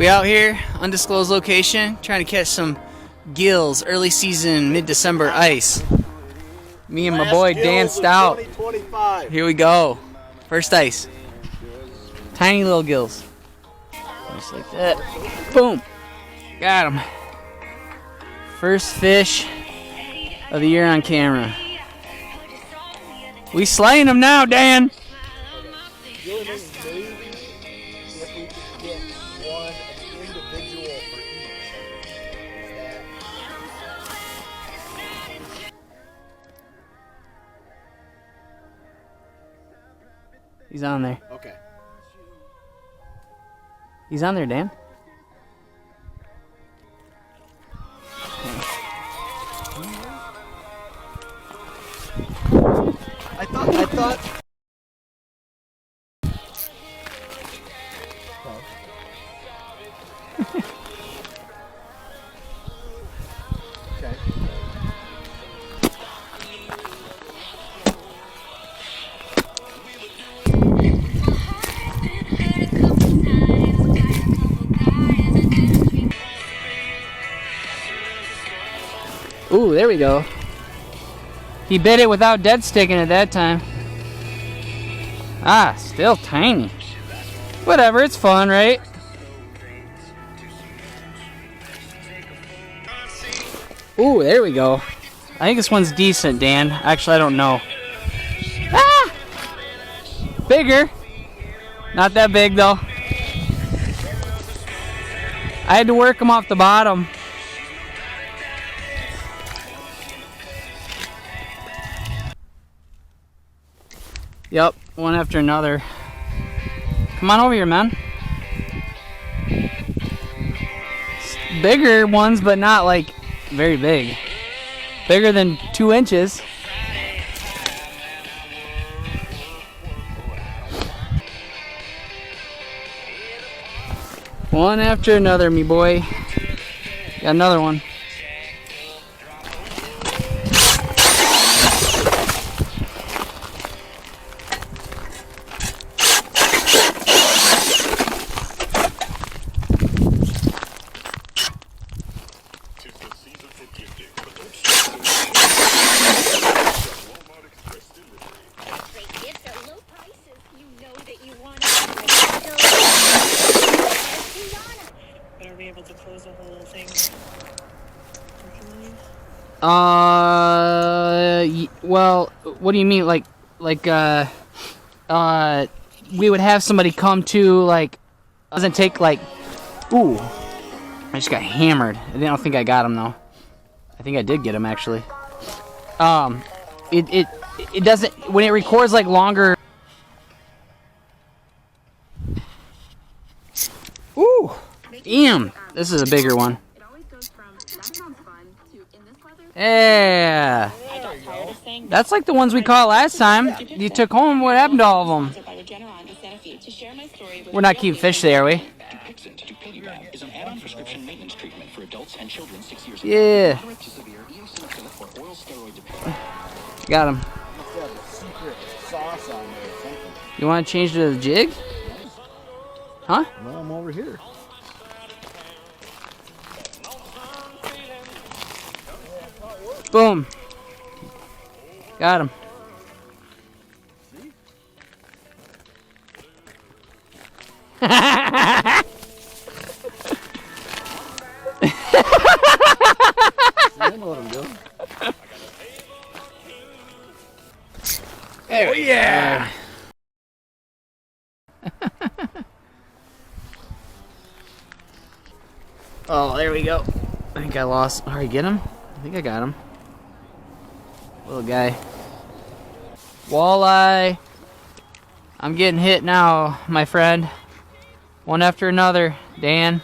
We out here, undisclosed location, trying to catch some gills, early season, mid-December ice. Me and my boy Dan Stout. Here we go. First ice. Tiny little gills. Just like that. Boom. Got him. First fish of the year on camera. We slaying them now, Dan. He's on there. Okay. He's on there, Dan. I thought. Okay. Ooh, there we go. He bit it without dead sticking at that time. Ah, still tiny. Whatever, it's fun, right? Ooh, there we go. I think this one's decent, Dan. Actually, I don't know. Ah! Bigger. Not that big, though. I had to work him off the bottom. Yep, one after another. Come on over here, man. Bigger ones, but not like very big. Bigger than 2 inches. One after another, me boy. Got another one. Able to close the whole thing. Well, what do you mean? Like, we would have somebody come to, like, doesn't take, like, ooh, I just got hammered. I don't think I got him, though. I think I did get him, actually. It doesn't, when it records, like, longer. Ooh, damn, this is a bigger one. Yeah. That's like the ones we caught last time. You took home. What happened to all of them? We're not keeping fish there, are we? Yeah. Got him. You want to change to the jig? Huh? Well, I'm over here. Boom. Got him. I know what I'm doing. Oh yeah. Oh, there we go. I think I lost. All right, get him. I think I got him. Little guy. Walleye. I'm getting hit now, my friend. One after another. Dan.